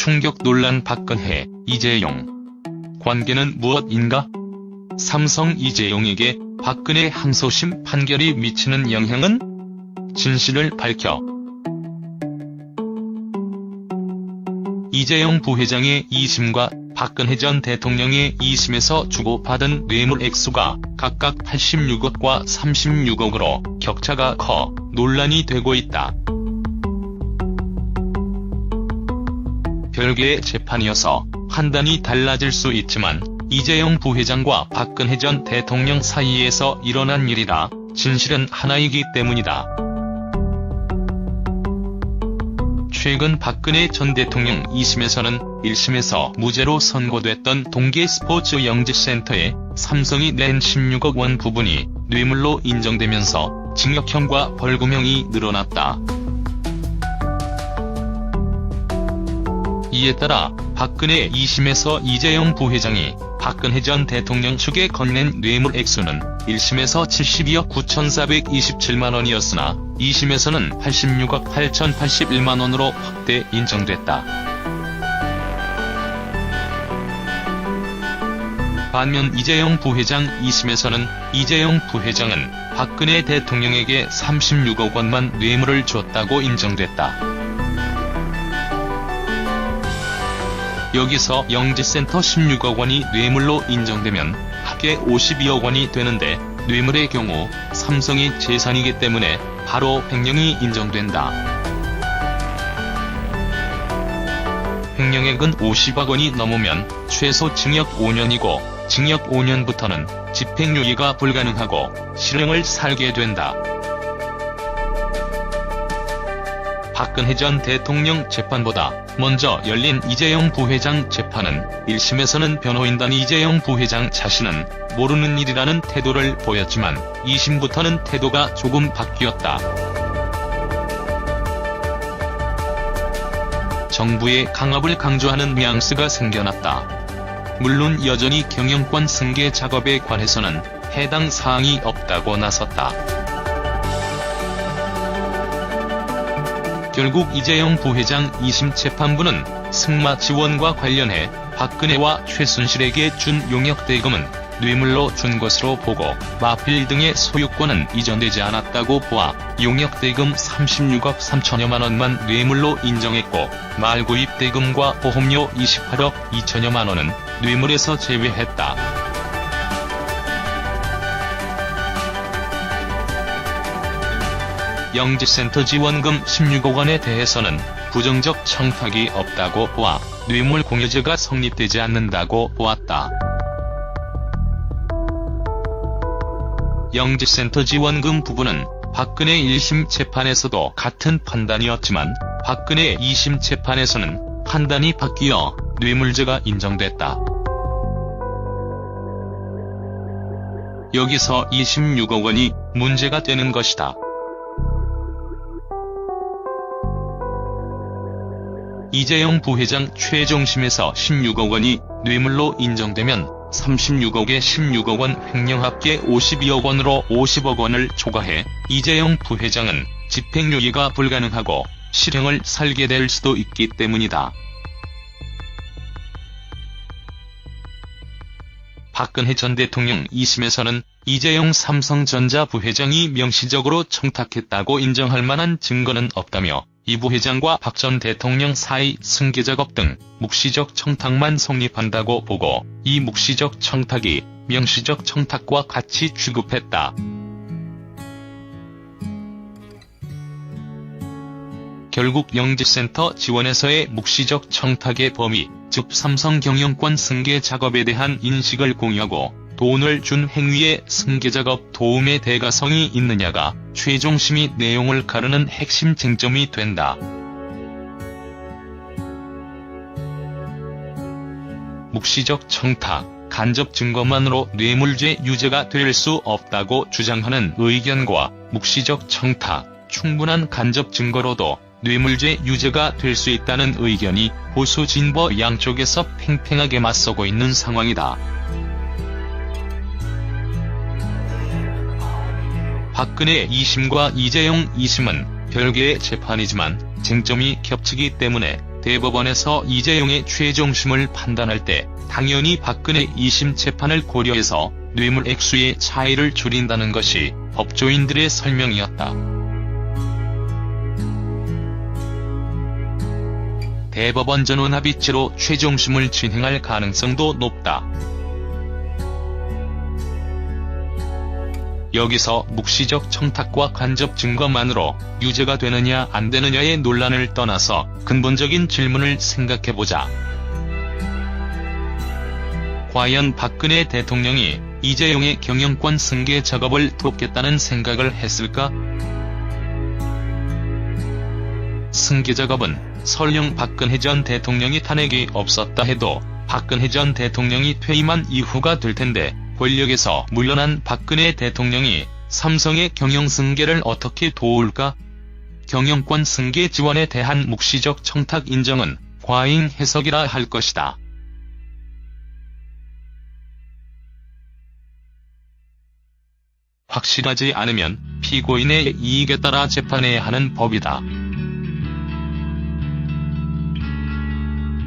충격 논란 박근혜, 이재용. 관계는 무엇인가? 삼성 이재용에게 박근혜 항소심 판결이 미치는 영향은? 진실을 밝혀. 이재용 부회장의 2심과 박근혜 전 대통령의 2심에서 주고받은 뇌물 액수가 각각 86억과 36억으로 격차가 커 논란이 되고 있다. 별개의 재판이어서 판단이 달라질 수 있지만 이재용 부회장과 박근혜 전 대통령 사이에서 일어난 일이라 진실은 하나이기 때문이다. 최근 박근혜 전 대통령 2심에서는 1심에서 무죄로 선고됐던 동계 스포츠 영재센터에 삼성이 낸 16억 원 부분이 뇌물로 인정되면서 징역형과 벌금형이 늘어났다. 이에 따라 박근혜 2심에서 이재용 부회장이 박근혜 전 대통령 측에 건넨 뇌물 액수는 1심에서 72억 9,427만 원이었으나 2심에서는 86억 8,081만 원으로 확대 인정됐다. 반면 이재용 부회장 2심에서는 이재용 부회장은 박근혜 대통령에게 36억 원만 뇌물을 줬다고 인정됐다. 여기서 영재센터 16억 원이 뇌물로 인정되면 합계 52억 원이 되는데 뇌물의 경우 삼성이 재산이기 때문에 바로 횡령이 인정된다. 횡령액은 50억 원이 넘으면 최소 징역 5년이고 징역 5년부터는 집행유예가 불가능하고 실형을 살게 된다. 박근혜 전 대통령 재판보다 먼저 열린 이재용 부회장 재판은 1심에서는 변호인단 이재용 부회장 자신은 모르는 일이라는 태도를 보였지만 2심부터는 태도가 조금 바뀌었다. 정부의 강압을 강조하는 뉘앙스가 생겨났다. 물론 여전히 경영권 승계 작업에 관해서는 해당 사항이 없다고 나섰다. 결국 이재용 부회장 2심 재판부는 승마 지원과 관련해 박근혜와 최순실에게 준 용역대금은 뇌물로 준 것으로 보고 마필 등의 소유권은 이전되지 않았다고 보아 용역대금 36억 3천여만 원만 뇌물로 인정했고 말구입대금과 보험료 28억 2천여만 원은 뇌물에서 제외했다. 영재센터 지원금 16억 원에 대해서는 부정적 청탁이 없다고 보아 뇌물 공여죄가 성립되지 않는다고 보았다. 영재센터 지원금 부분은 박근혜 1심 재판에서도 같은 판단이었지만 박근혜 2심 재판에서는 판단이 바뀌어 뇌물죄가 인정됐다. 여기서 26억 원이 문제가 되는 것이다. 이재용 부회장 최종심에서 16억 원이 뇌물로 인정되면 36억에 16억 원 횡령 합계 52억 원으로 50억 원을 초과해 이재용 부회장은 집행유예가 불가능하고 실형을 살게 될 수도 있기 때문이다. 박근혜 전 대통령 2심에서는 이재용 삼성전자 부회장이 명시적으로 청탁했다고 인정할 만한 증거는 없다며 이 부회장과 박 전 대통령 사이 승계작업 등 묵시적 청탁만 성립한다고 보고 이 묵시적 청탁이 명시적 청탁과 같이 취급했다. 결국 영재센터 지원에서의 묵시적 청탁의 범위, 즉 삼성 경영권 승계 작업에 대한 인식을 공유하고 돈을 준 행위의 승계작업 도움의 대가성이 있느냐가 최종심의 내용을 가르는 핵심 쟁점이 된다. 묵시적 청탁, 간접 증거만으로 뇌물죄 유죄가 될 수 없다고 주장하는 의견과 묵시적 청탁, 충분한 간접 증거로도 뇌물죄 유죄가 될 수 있다는 의견이 보수 진보 양쪽에서 팽팽하게 맞서고 있는 상황이다. 박근혜 2심과 이재용 2심은 별개의 재판이지만 쟁점이 겹치기 때문에 대법원에서 이재용의 최종심을 판단할 때 당연히 박근혜 2심 재판을 고려해서 뇌물 액수의 차이를 줄인다는 것이 법조인들의 설명이었다. 대법원 전원합의체로 최종심을 진행할 가능성도 높다. 여기서 묵시적 청탁과 간접 증거만으로 유죄가 되느냐 안 되느냐의 논란을 떠나서 근본적인 질문을 생각해보자. 과연 박근혜 대통령이 이재용의 경영권 승계 작업을 돕겠다는 생각을 했을까? 승계 작업은 설령 박근혜 전 대통령이 탄핵이 없었다 해도 박근혜 전 대통령이 퇴임한 이후가 될 텐데 권력에서 물러난 박근혜 대통령이 삼성의 경영 승계를 어떻게 도울까? 경영권 승계 지원에 대한 묵시적 청탁 인정은 과잉 해석이라 할 것이다. 확실하지 않으면 피고인의 이익에 따라 재판해야 하는 법이다.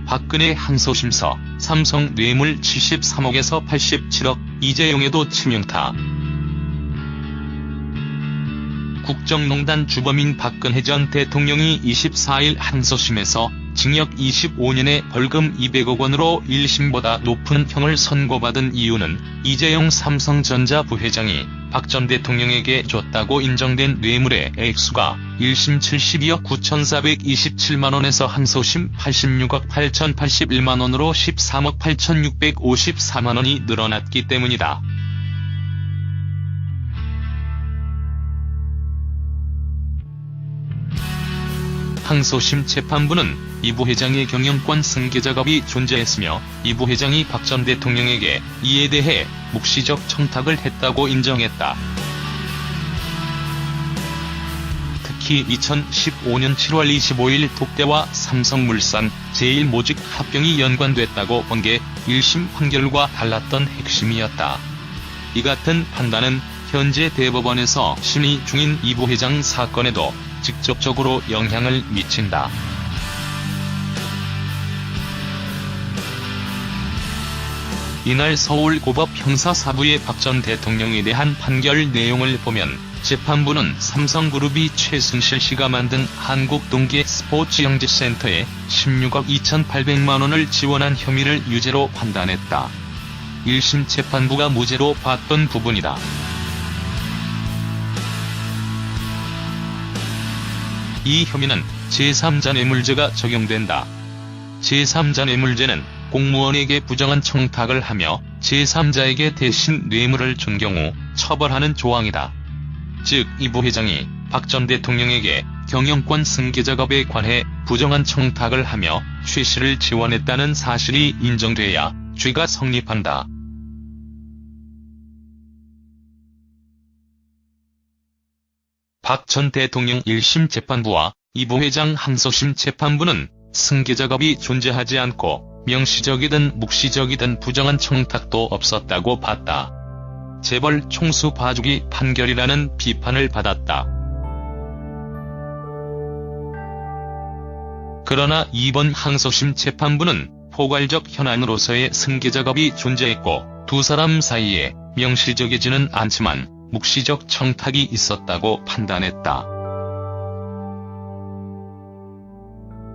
박근혜 항소심서, 삼성 뇌물 73억에서 87억, 이재용에도 치명타. 국정농단 주범인 박근혜 전 대통령이 24일 항소심에서 징역 25년에 벌금 200억 원으로 1심보다 높은 형을 선고받은 이유는 이재용 삼성전자 부회장이 박 전 대통령에게 줬다고 인정된 뇌물의 액수가 1심 72억 9,427만원에서 항소심 86억 8,081만원으로 13억 8,654만원이 늘어났기 때문이다. 항소심 재판부는 이 부회장의 경영권 승계 작업이 존재했으며 이 부회장이 박 전 대통령에게 이에 대해 묵시적 청탁을 했다고 인정했다. 특히 2015년 7월 25일 독대와 삼성물산 제1모직 합병이 연관됐다고 본 게 1심 판결과 달랐던 핵심이었다. 이 같은 판단은 현재 대법원에서 심의 중인 이 부회장 사건에도 직접적으로 영향을 미친다. 이날 서울고법 형사4부의 박 전 대통령에 대한 판결 내용을 보면 재판부는 삼성그룹이 최순실 씨가 만든 한국동계 스포츠영재센터에 16억 2,800만원을 지원한 혐의를 유죄로 판단했다. 1심 재판부가 무죄로 봤던 부분이다. 이 혐의는 제3자 뇌물죄가 적용된다. 제3자 뇌물죄는 공무원에게 부정한 청탁을 하며 제3자에게 대신 뇌물을 준 경우 처벌하는 조항이다. 즉, 이 부회장이 박 전 대통령에게 경영권 승계 작업에 관해 부정한 청탁을 하며 최 씨를 지원했다는 사실이 인정돼야 죄가 성립한다. 박 전 대통령 1심 재판부와 이 부회장 항소심 재판부는 승계 작업이 존재하지 않고 명시적이든 묵시적이든 부정한 청탁도 없었다고 봤다. 재벌 총수 봐주기 판결이라는 비판을 받았다. 그러나 이번 항소심 재판부는 포괄적 현안으로서의 승계 작업이 존재했고 두 사람 사이에 명시적이지는 않지만 묵시적 청탁이 있었다고 판단했다.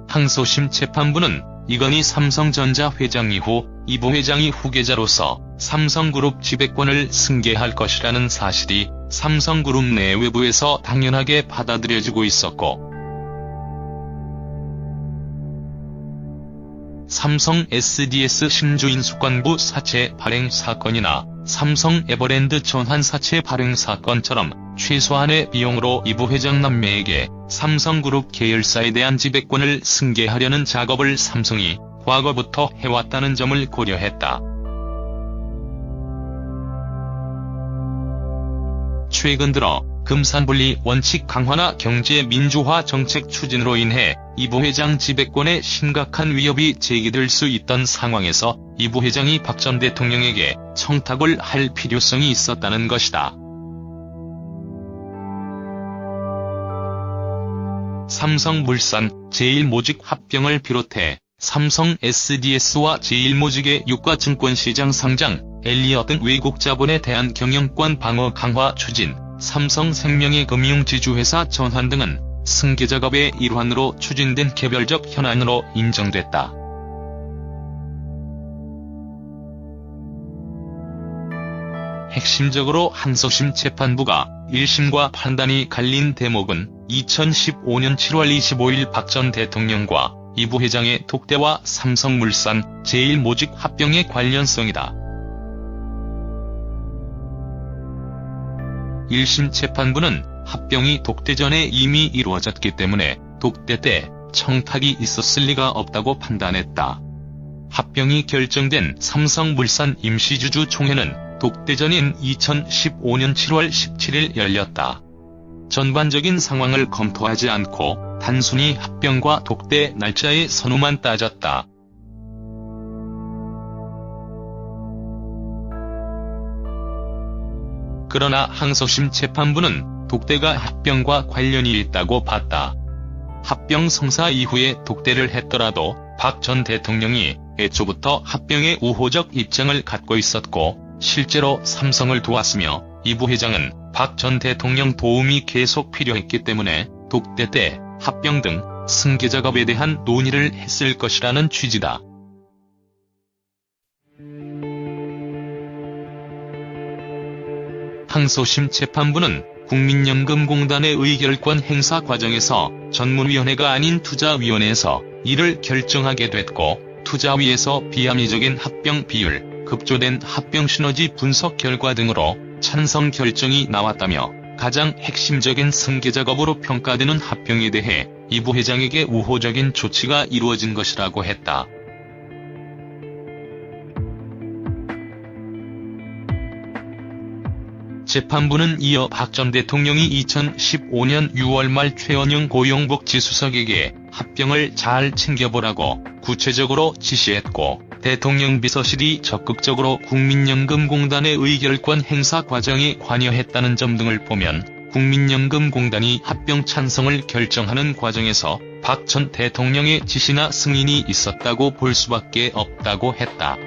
항소심 재판부는 이건희 삼성전자 회장 이후 이 부회장이 후계자로서 삼성그룹 지배권을 승계할 것이라는 사실이 삼성그룹 내 외부에서 당연하게 받아들여지고 있었고 삼성 SDS 신주인 수권부 사채 발행 사건이나 삼성 에버랜드 전환 사채 발행 사건처럼 최소한의 비용으로 이 부회장 남매에게 삼성그룹 계열사에 대한 지배권을 승계하려는 작업을 삼성이 과거부터 해왔다는 점을 고려했다. 최근 들어 금산분리 원칙 강화나 경제 민주화 정책 추진으로 인해 이 부회장 지배권에 심각한 위협이 제기될 수 있던 상황에서 이 부회장이 박 전 대통령에게 청탁을 할 필요성이 있었다는 것이다. 삼성물산, 제일모직 합병을 비롯해 삼성 SDS와 제일모직의 유가증권시장 상장, 엘리엇 등 외국 자본에 대한 경영권 방어 강화 추진, 삼성생명의 금융지주회사 전환 등은 승계작업의 일환으로 추진된 개별적 현안으로 인정됐다. 핵심적으로 항소심 재판부가 1심과 판단이 갈린 대목은 2015년 7월 25일 박 전 대통령과 이 부회장의 독대와 삼성물산, 제일모직 합병의 관련성이다. 1심 재판부는 합병이 독대 전에 이미 이루어졌기 때문에 독대 때 청탁이 있었을 리가 없다고 판단했다. 합병이 결정된 삼성물산 임시주주 총회는 독대 전인 2015년 7월 17일 열렸다. 전반적인 상황을 검토하지 않고 단순히 합병과 독대 날짜의 선호만 따졌다. 그러나 항소심 재판부는 독대가 합병과 관련이 있다고 봤다. 합병 성사 이후에 독대를 했더라도 박 전 대통령이 애초부터 합병에 우호적 입장을 갖고 있었고 실제로 삼성을 도왔으며 이 부회장은 박 전 대통령 도움이 계속 필요했기 때문에 독대 때 합병 등 승계작업에 대한 논의를 했을 것이라는 취지다. 항소심 재판부는 국민연금공단의 의결권 행사 과정에서 전문위원회가 아닌 투자위원회에서 이를 결정하게 됐고 투자위에서 비합리적인 합병 비율, 급조된 합병 시너지 분석 결과 등으로 찬성 결정이 나왔다며 가장 핵심적인 승계작업으로 평가되는 합병에 대해 이 부회장에게 우호적인 조치가 이루어진 것이라고 했다. 재판부는 이어 박 전 대통령이 2015년 6월 말 최원영 고용복지수석에게 합병을 잘 챙겨보라고 구체적으로 지시했고 대통령 비서실이 적극적으로 국민연금공단의 의결권 행사 과정에 관여했다는 점 등을 보면 국민연금공단이 합병 찬성을 결정하는 과정에서 박 전 대통령의 지시나 승인이 있었다고 볼 수밖에 없다고 했다.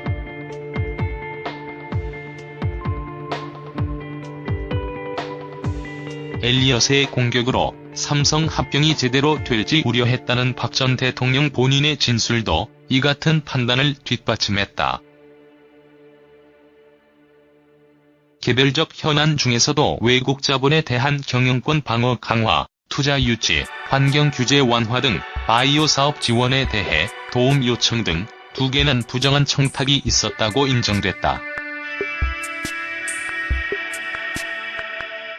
엘리엇의 공격으로 삼성 합병이 제대로 될지 우려했다는 박 전 대통령 본인의 진술도 이 같은 판단을 뒷받침했다. 개별적 현안 중에서도 외국 자본에 대한 경영권 방어 강화, 투자 유치, 환경 규제 완화 등 바이오 사업 지원에 대해 도움 요청 등 2개는 부정한 청탁이 있었다고 인정됐다.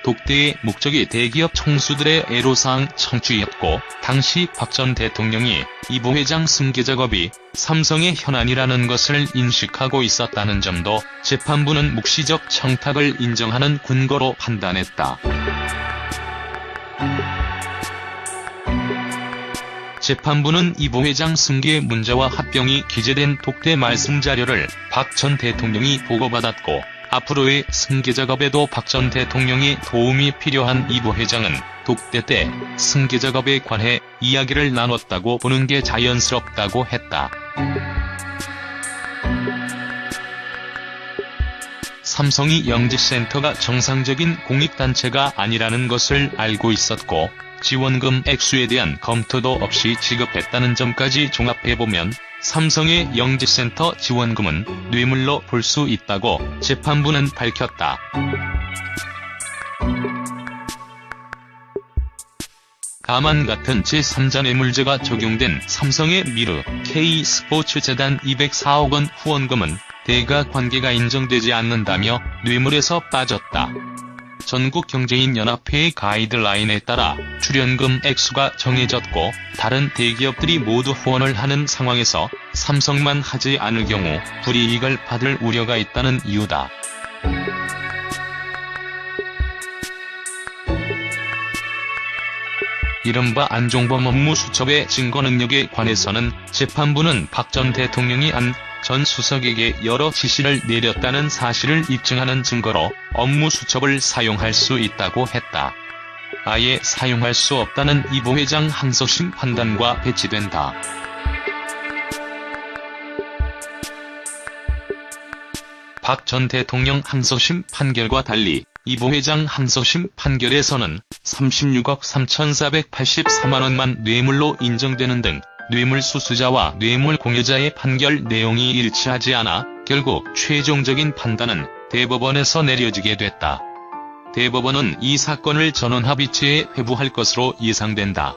독대의 목적이 대기업 총수들의 애로사항 청취였고 당시 박 전 대통령이 이 부회장 승계작업이 삼성의 현안이라는 것을 인식하고 있었다는 점도 재판부는 묵시적 청탁을 인정하는 근거로 판단했다. 재판부는 이 부회장 승계 문제와 합병이 기재된 독대 말씀 자료를 박 전 대통령이 보고받았고 앞으로의 승계작업에도 박 전 대통령의 도움이 필요한 이 부회장은 독대 때 승계작업에 관해 이야기를 나눴다고 보는 게 자연스럽다고 했다. 삼성이 영재센터가 정상적인 공익단체가 아니라는 것을 알고 있었고 지원금 액수에 대한 검토도 없이 지급했다는 점까지 종합해보면 삼성의 영재센터 지원금은 뇌물로 볼 수 있다고 재판부는 밝혔다. 다만 같은 제3자 뇌물죄가 적용된 삼성의 미르 K스포츠재단 204억 원 후원금은 대가 관계가 인정되지 않는다며 뇌물에서 빠졌다. 전국경제인연합회의 가이드라인에 따라 출연금 액수가 정해졌고 다른 대기업들이 모두 후원을 하는 상황에서 삼성만 하지 않을 경우 불이익을 받을 우려가 있다는 이유다. 이른바 안종범 업무수첩의 증거 능력에 관해서는 재판부는 박 전 대통령이 안 전 수석에게 여러 지시를 내렸다는 사실을 입증하는 증거로 업무수첩을 사용할 수 있다고 했다. 아예 사용할 수 없다는 이 부회장 항소심 판단과 배치된다. 박 전 대통령 항소심 판결과 달리 이 부회장 항소심 판결에서는 36억 3,484만원만 뇌물로 인정되는 등 뇌물수수자와 뇌물공여자의 판결 내용이 일치하지 않아 결국 최종적인 판단은 대법원에서 내려지게 됐다. 대법원은 이 사건을 전원합의체에 회부할 것으로 예상된다.